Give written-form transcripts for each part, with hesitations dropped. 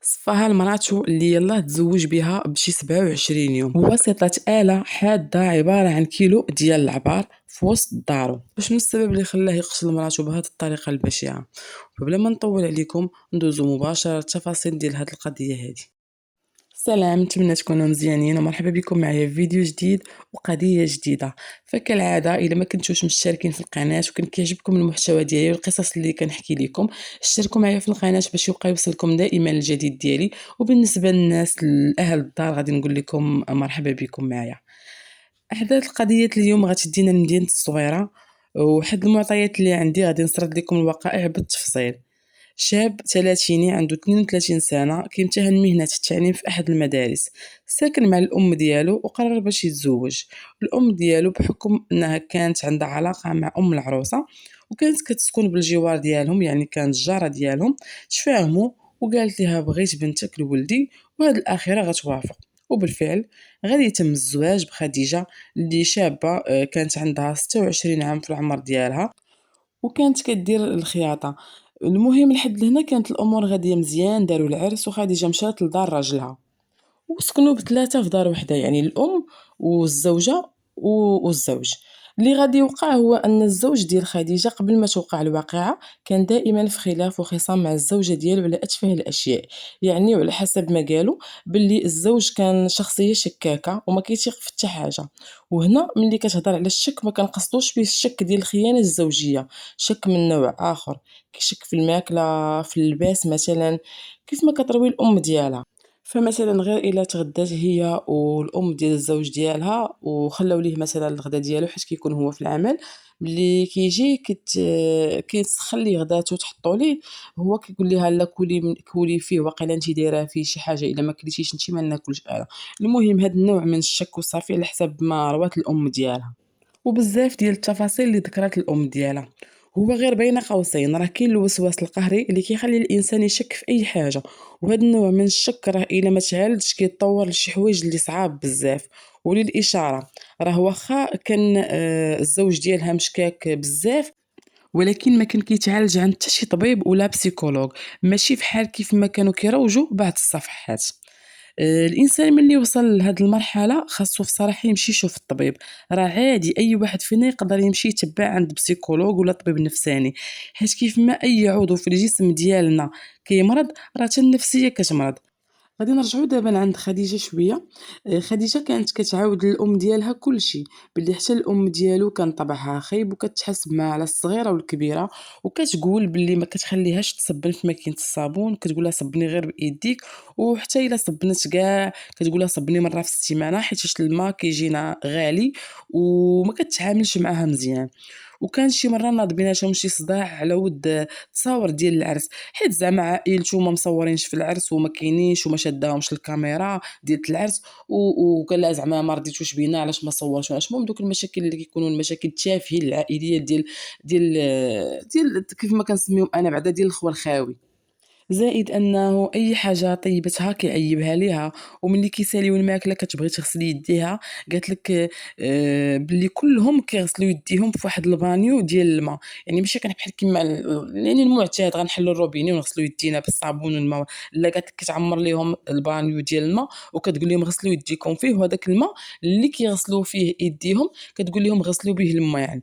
صفاها لمراتو اللي يلاه تزوج بها بشي 27 يوم. ووسطت آلة حادة عبارة عن كيلو ديال العبار في وسط دارو. شنو السبب اللي خلاه يقتل مراتو بهذه الطريقة البشعة؟ وبلا ما نطول عليكم ندوزو مباشرة التفاصيل ديال هذه القضية هذه. سلام، نتمنى تكونوا مزيانين ومرحبا بكم معايا في فيديو جديد وقضيه جديده. فكالعاده الا ما كنتوش مشتركين في القناه وكان كيعجبكم المحتوى ديالي والقصص اللي كنحكي لكم، اشتركوا معايا في القناه باش يبقى يوصلكم دائما الجديد ديالي. وبالنسبه للناس الاهل الدار غادي نقول لكم مرحبا بكم معايا. احداث القضيه اليوم غتدينا لمدينه الصويره، وحد المعطيات اللي عندي غادي نسرد لكم الوقائع بالتفصيل. شاب ثلاثيني عنده 32 سنة كيمتهن مهنة التعليم في أحد المدارس، ساكن مع الأم ديالو وقرر باش يتزوج. الأم ديالو بحكم أنها كانت عندها علاقة مع أم العروسة وكانت كتسكن بالجوار ديالهم، يعني كانت جارة ديالهم، تفاهموا وقالت لها بغيت بنتك لولدي وهاد الأخيرة غتوافق. وبالفعل غادي يتم الزواج بخديجة اللي شابة، كانت عندها 26 عام في العمر ديالها وكانت كدير الخياطة. المهم لحد لهنا كانت الأمور غادية مزيان، داروا العرس وخديجة مشات لدار راجلها وسكنوا بثلاثة في دار وحدة، يعني الأم والزوجة والزوج. اللي غادي يوقع هو أن الزوج ديال خديجة قبل ما توقع الواقعة كان دائما في خلاف وخصام مع الزوجة ديالو على أتفه الأشياء. يعني وعلى حسب ما قالوا باللي الزوج كان شخصية شكاكة وما كيثيق في حتى حاجة. وهنا ملي كتهضر على الشك ما كنقصدوش به الشك ديال الخيانة الزوجية، شك من نوع آخر كيشك في الماكلة في اللباس مثلا، كيف ما كتروي الأم ديالها. فمثلا غير الا تغدات هي والام ديال الزوج ديالها وخلاو ليه مثلا الغدا ديالو حيت كيكون هو في العمل، ملي كيجي كيتسخن ليه غداتو تحطو ليه، هو كيقول لها لا كولي كولي فيه واقيلا انت دايره فيه شي حاجه، الا ما كليتيش انت ما ناكلش انا. المهم هذا النوع من الشك وصافي على حسب ما روات الام ديالها. وبزاف ديال التفاصيل اللي ذكرات الام ديالها، هو غير بين قوسين راه كاين الوسواس القهري اللي كيخلي الانسان يشك في اي حاجه. وهذا النوع من الشك راه الا ما تعالجش كيتطور لشي حوايج اللي صعاب بزاف. وللاشاره راه واخا كان الزوج ديالها مشكاك بزاف، ولكن ما كان كيتعالج عند حتى شي طبيب ولا بسيكولوج، ماشي فحال كيف ما كانوا كيروجوا بعض الصفحات. الانسان ملي وصل لهاد المرحله خاصو بصراحه يمشي يشوف الطبيب. راه عادي اي واحد فينا يقدر يمشي يتبع عند بسيكولوج ولا طبيب نفساني، حيت كيف ما اي عضو في الجسم ديالنا كيمرض راه حتى النفسيه كتمرض. غادي نرجعوا دابا عند خديجة شوية. خديجة كانت كتعاود للأم ديالها كلشي، باللي حتى الأم ديالو كان طبعها خايب وكتحاسب معها على الصغيرة والكبيرة، وكتقول باللي ما كتخليهاش تصبن في ماكينة الصابون، كتقول لها صبني غير بيديك. وحتى الا صبنت كاع كتقول لها صبني مرة في السيمانة حيت الماء كيجينا غالي، وما كتعاملش معاها مزيان. وكان شي مره ناض بيناتهم شي صداع على ود التصاور ديال العرس، حيت زعما عائلته ما مصورينش في العرس وما كاينينش وما شداهمش الكاميرا ديال العرس، وقال لها زعما ما رضيتوش بينا علاش ما صورتوناش. المهم دوك المشاكل اللي كيكونوا المشاكل التافهين العائليه ديال كيف ما كنسميهم انا بعدا ديال الخوال الخاوي. زائد انه اي حاجه طيبتها كيعيبها ليها، وملي كيساليو الماكله كتبغي تغسلي يديها. قالت لك باللي كلهم كيغسلوا يديهم في واحد البانيو ديال الماء، يعني ماشي كان بحال كيما يعني المعتاد غنحلوا الروبيني ونغسلوا يدينا بالصابون والماء. لا، قالت لك كتعمر ليهم البانيو ديال الماء وكتقول لهم غسلوا يديكم فيه، وهذاك الماء اللي كيغسلوا فيه يديهم كتقول لهم غسلوا به الماء يعني.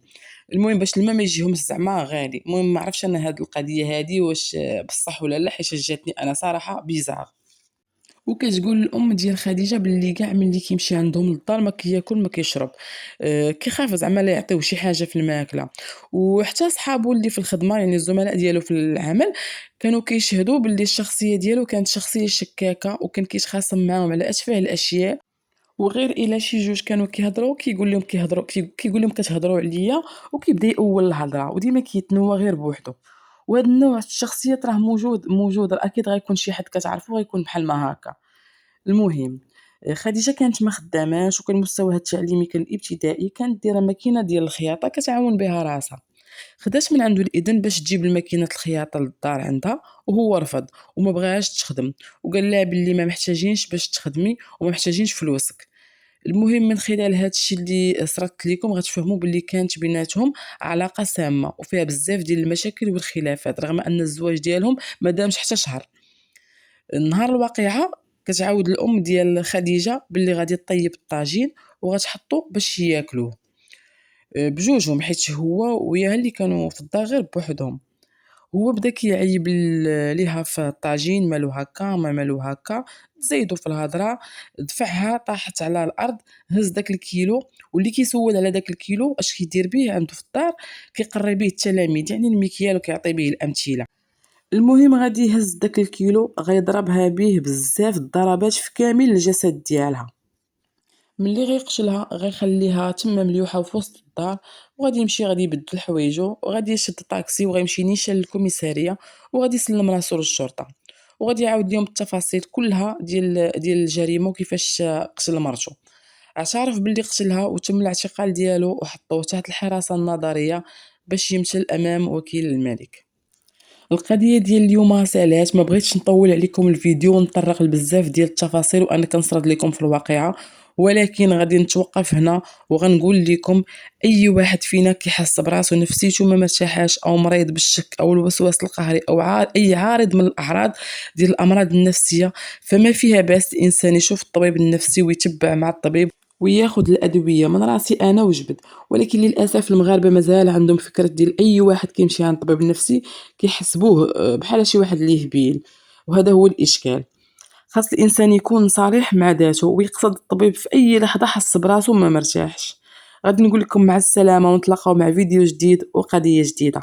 المهم باش الماء ما يجيهمش زعما غالي. المهم ما عرفتش انا هاد القضيه هادي واش بصح ولا لا، حيت جاتني انا صراحه بيزار. وكتقول الام ديال خديجه باللي كاع ملي كيمشي عندهم للدار ما كياكل ما كيشرب، كيخاف زعما لا يعطيوه شي حاجه في الماكله. وحتى صحابو اللي في الخدمه يعني الزملاء ديالو في العمل كانوا كيشهدوا باللي الشخصيه ديالو كانت شخصيه شكاكه وكان كيتخاصم معاهم على اتفه الاشياء. وغير الا شي جوج كانوا كيهضروا كيقول لهم كيقول لهم كتهضروا عليا، وكيبدا يأول الهضره وديما كيتنوى غير بوحدو. وهذا النوع الشخصيات راه موجود راه اكيد غيكون شي حد كتعرفو غيكون بحال ما هكا. المهم خديجه كانت ما خداماش وكان مستواها التعليمي كان الابتدائي، كانت دايره ماكينه ديال الخياطه كتعاون بها راسها. خدات من عنده الاذن باش تجيب الماكينه الخياطه للدار عندها، وهو رفض وما بغاش تخدم، وقال لها باللي ما محتاجينش باش تخدمي وما محتاجينش فلوسك. المهم من خلال هذا الشيء اللي سردت لكم غتفهموا باللي كانت بيناتهم علاقه سامه وفيها بزاف ديال المشاكل والخلافات رغم ان الزواج ديالهم ما دامش حتى شهر. نهار الواقعة كتعاود الأم ديال خديجة باللي غادي طيب الطاجين وغتحطو باش ياكلوه بجوجهم، حيت هو وياها اللي كانوا في الدار غير بوحدهم. هو بدا كيعيب ليها في الطاجين، مالو هكا مالو هكا، تزايدوا في الهضره، دفعها طاحت على الارض، هز داك الكيلو، واللي كيسول على داك الكيلو اش كيدير به عنده في الدار، كيقري به التلاميذ يعني المكيال وكيعطي به الامثله. المهم غادي يهز داك الكيلو غيضربها به بزاف الضربات في كامل الجسد ديالها. ملي غيقتلها غيخليها تما مليوحه في وسط الدار، وغادي يمشي غادي يبدل حوايجو وغادي يشد طاكسي وغيمشي نيشان للكوميساريه وغادي يسلم راسو للشرطه، وغادي يعاود لهم التفاصيل كلها ديال الجريمه وكيفاش قتل مرته. اعترف باللي قتلها وتم الاعتقال ديالو وحطوه تحت الحراسه النظريه باش يمثل امام وكيل الملك. القضيه ديال اليوم سالات، ما بغيتش نطول عليكم الفيديو ونطرق لبزاف ديال التفاصيل وانا كنسرد لكم في الواقعه، ولكن غادي نتوقف هنا وغنقول لكم اي واحد فينا كيحس براسو نفسيته ما مرتاحاش او مريض بالشك او الوسواس القهري او اي عارض من الاعراض ديال الامراض النفسيه، فما فيها باس الانسان يشوف الطبيب النفسي ويتبع مع الطبيب وياخد الادويه. من راسي انا وجبد، ولكن للاسف المغاربه مازال عندهم فكره ديال اي واحد كيمشي عند الطبيب النفسي كيحسبوه بحال شي واحد اللي هبيل، وهذا هو الاشكال. خاص الانسان يكون صريح مع ذاته ويقصد الطبيب في اي لحظه حس براسو ما مرتاحش. غادي نقول لكم مع السلامه ونتلاقاو مع فيديو جديد وقضيه جديده.